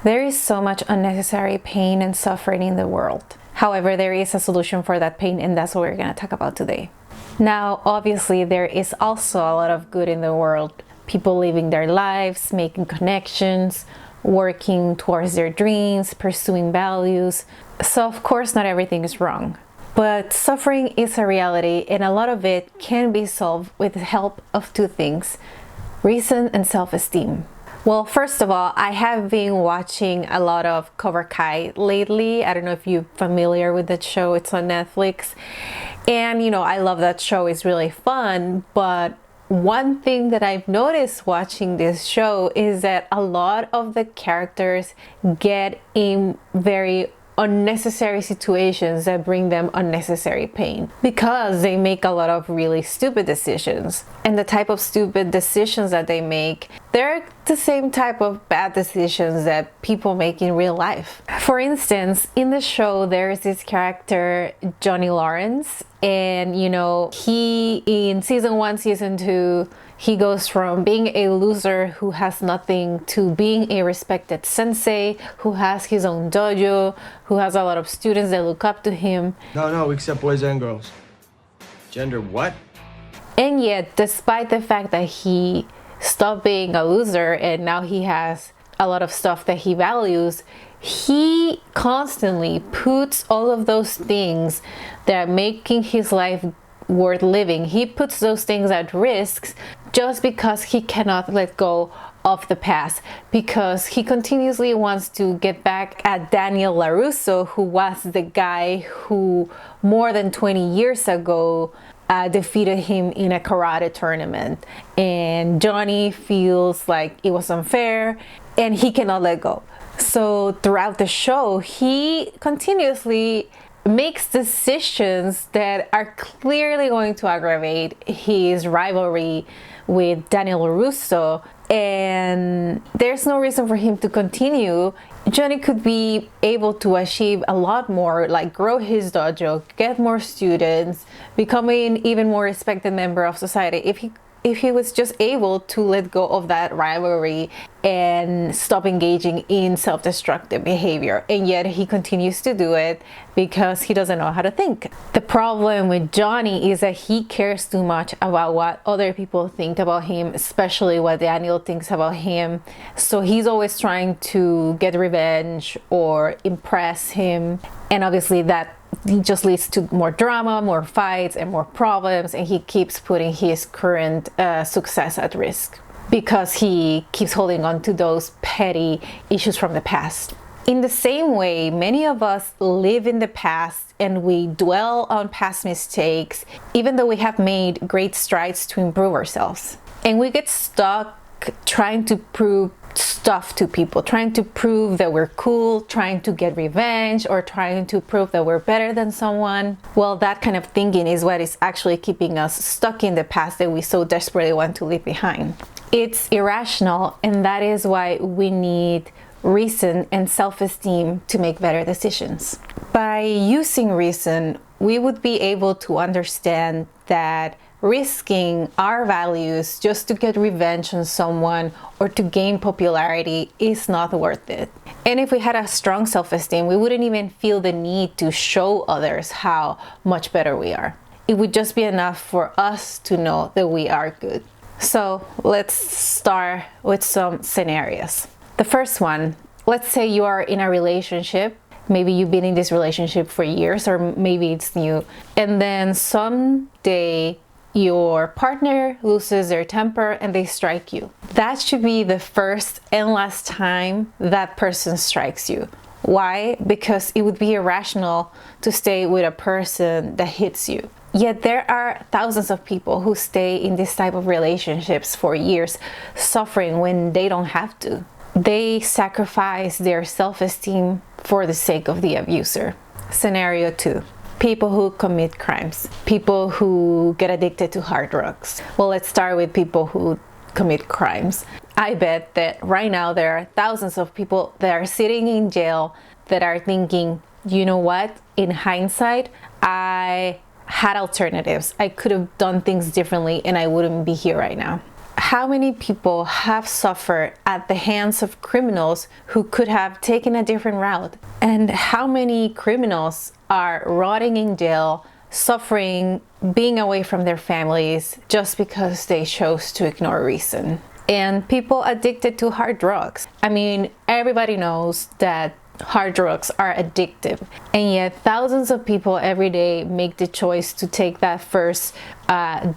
There is so much unnecessary pain and suffering in the world. However, there is a solution for that pain, and that's what we're going to talk about today. Now, obviously, there is also a lot of good in the world. People living their lives, making connections, working towards their dreams, pursuing values. So, of course, not everything is wrong. But suffering is a reality, and a lot of it can be solved with the help of two things: reason and self-esteem. Well, first of all, I have been watching a lot of Cobra Kai lately. I don't know if you're familiar with that show. It's on Netflix. And, I love that show. It's really fun. But one thing that I've noticed watching this show is that a lot of the characters get in very unnecessary situations that bring them unnecessary pain because they make a lot of really stupid decisions. And the type of stupid decisions that they make, they're the same type of bad decisions that people make in real life. For instance, in the show, there's this character, Johnny Lawrence, and he in season 1, season 2, he goes from being a loser who has nothing to being a respected sensei who has his own dojo, who has a lot of students that look up to him. No, except boys and girls. Gender what? And yet, despite the fact that he stopped being a loser and now he has a lot of stuff that he values, he constantly puts all of those things that are making his life worth living. He puts those things at risk just because he cannot let go of the past, because he continuously wants to get back at Daniel LaRusso, who was the guy who more than 20 years ago defeated him in a karate tournament. And Johnny feels like it was unfair and he cannot let go. So throughout the show, he continuously makes decisions that are clearly going to aggravate his rivalry with Daniel LaRusso, and there's no reason for him to continue. Johnny could be able to achieve a lot more, like grow his dojo, get more students, become an even more respected member of society if he was just able to let go of that rivalry and stop engaging in self-destructive behavior. And yet he continues to do it because he doesn't know how to think. The problem with Johnny is that he cares too much about what other people think about him, especially what Daniel thinks about him. So he's always trying to get revenge or impress him. And obviously that just leads to more drama, more fights, and more problems, and he keeps putting his current success at risk because he keeps holding on to those petty issues from the past. In the same way, many of us live in the past and we dwell on past mistakes, even though we have made great strides to improve ourselves. And we get stuck trying to prove stuff to people, trying to prove that we're cool, trying to get revenge, or trying to prove that we're better than someone. Well, that kind of thinking is what is actually keeping us stuck in the past that we so desperately want to leave behind. It's irrational, and that is why we need reason and self-esteem to make better decisions. By using reason, we would be able to understand that risking our values just to get revenge on someone or to gain popularity is not worth it. And if we had a strong self-esteem, we wouldn't even feel the need to show others how much better we are. It would just be enough for us to know that we are good. So let's start with some scenarios. The first one, let's say you are in a relationship. Maybe you've been in this relationship for years, or maybe it's new. And then someday your partner loses their temper and they strike you. That should be the first and last time that person strikes you. Why? Because it would be irrational to stay with a person that hits you. Yet there are thousands of people who stay in this type of relationships for years, suffering when they don't have to. They sacrifice their self-esteem for the sake of the abuser. Scenario 2. People who commit crimes, people who get addicted to hard drugs. Well, let's start with people who commit crimes. I bet that right now there are thousands of people that are sitting in jail that are thinking, you know what, in hindsight, I had alternatives. I could have done things differently and I wouldn't be here right now. How many people have suffered at the hands of criminals who could have taken a different route? And how many criminals are rotting in jail, suffering, being away from their families just because they chose to ignore reason? And people addicted to hard drugs. I mean, everybody knows that hard drugs are addictive, and yet thousands of people every day make the choice to take that first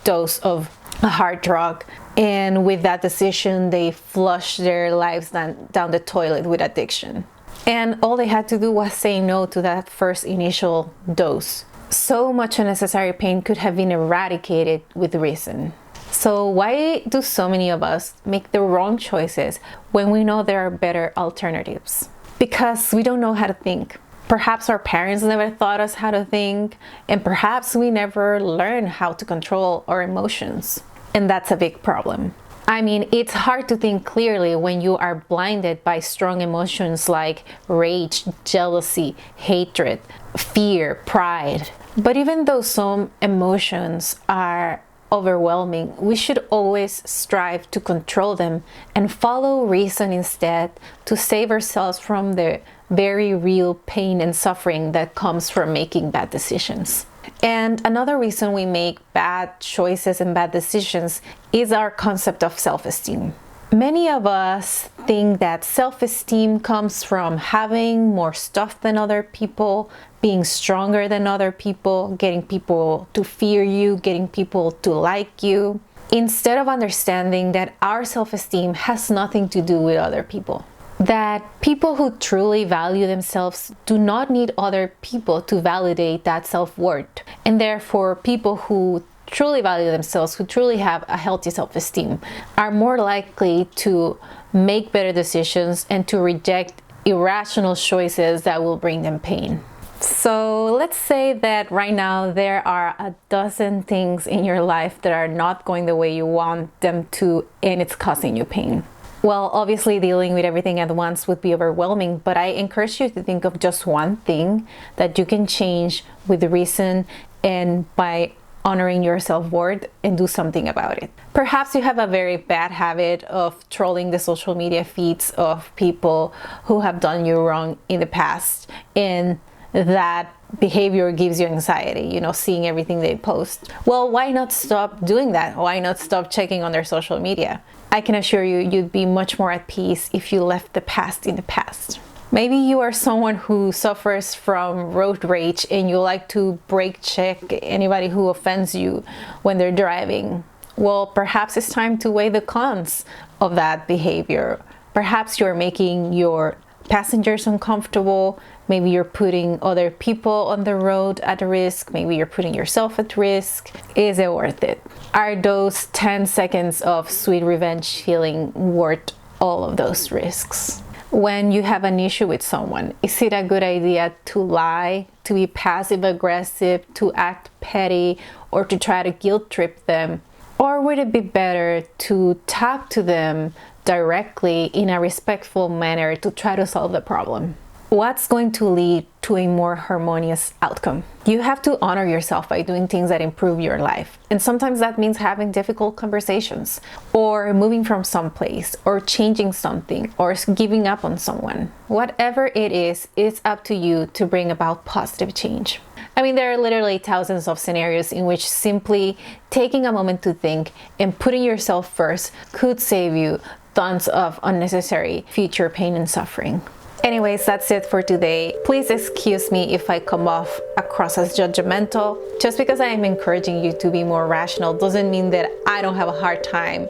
dose of a hard drug, and with that decision they flush their lives down the toilet with addiction. And all they had to do was say no to that first initial dose. So much unnecessary pain could have been eradicated with reason. So why do so many of us make the wrong choices when we know there are better alternatives? Because we don't know how to think. Perhaps our parents never taught us how to think, and perhaps we never learned how to control our emotions. And that's a big problem. I mean, it's hard to think clearly when you are blinded by strong emotions like rage, jealousy, hatred, fear, pride. But even though some emotions are overwhelming, we should always strive to control them and follow reason instead, to save ourselves from the very real pain and suffering that comes from making bad decisions. And another reason we make bad choices and bad decisions is our concept of self-esteem. Many of us think that self-esteem comes from having more stuff than other people, being stronger than other people, getting people to fear you, getting people to like you, instead of understanding that our self-esteem has nothing to do with other people. That people who truly value themselves do not need other people to validate that self-worth. And therefore, people who truly value themselves, who truly have a healthy self-esteem, are more likely to make better decisions and to reject irrational choices that will bring them pain. So let's say that right now there are a dozen things in your life that are not going the way you want them to, and it's causing you pain. Well, obviously dealing with everything at once would be overwhelming, but I encourage you to think of just one thing that you can change with reason and by honoring your self-worth, and do something about it. Perhaps you have a very bad habit of trolling the social media feeds of people who have done you wrong in the past, and that behavior gives you anxiety, seeing everything they post. Well, why not stop doing that? Why not stop checking on their social media? I can assure you, you'd be much more at peace if you left the past in the past. Maybe you are someone who suffers from road rage and you like to brake check anybody who offends you when they're driving. Well, perhaps it's time to weigh the cons of that behavior. Perhaps you're making your passengers uncomfortable. Maybe you're putting other people on the road at risk. Maybe you're putting yourself at risk. Is it worth it? Are those 10 seconds of sweet revenge feeling worth all of those risks? When you have an issue with someone, is it a good idea to lie, to be passive aggressive, to act petty, or to try to guilt trip them? Or would it be better to talk to them directly in a respectful manner to try to solve the problem? What's going to lead to a more harmonious outcome? You have to honor yourself by doing things that improve your life. And sometimes that means having difficult conversations, or moving from someplace, or changing something, or giving up on someone. Whatever it is, it's up to you to bring about positive change. I mean, there are literally thousands of scenarios in which simply taking a moment to think and putting yourself first could save you tons of unnecessary future pain and suffering. Anyways, that's it for today. Please excuse me if I come off across as judgmental. Just because I am encouraging you to be more rational doesn't mean that I don't have a hard time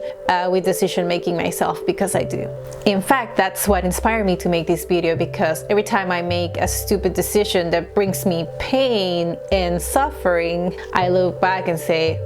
with decision making myself, because I do. In fact, that's what inspired me to make this video, because every time I make a stupid decision that brings me pain and suffering, I look back and say,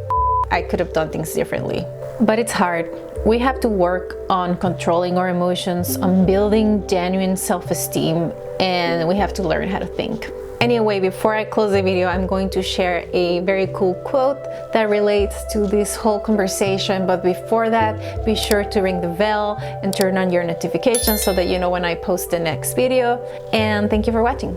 I could have done things differently. But it's hard. We have to work on controlling our emotions, on building genuine self-esteem, and we have to learn how to think. Anyway, before I close the video, I'm going to share a very cool quote that relates to this whole conversation. But before that, be sure to ring the bell and turn on your notifications so that you know when I post the next video. And thank you for watching.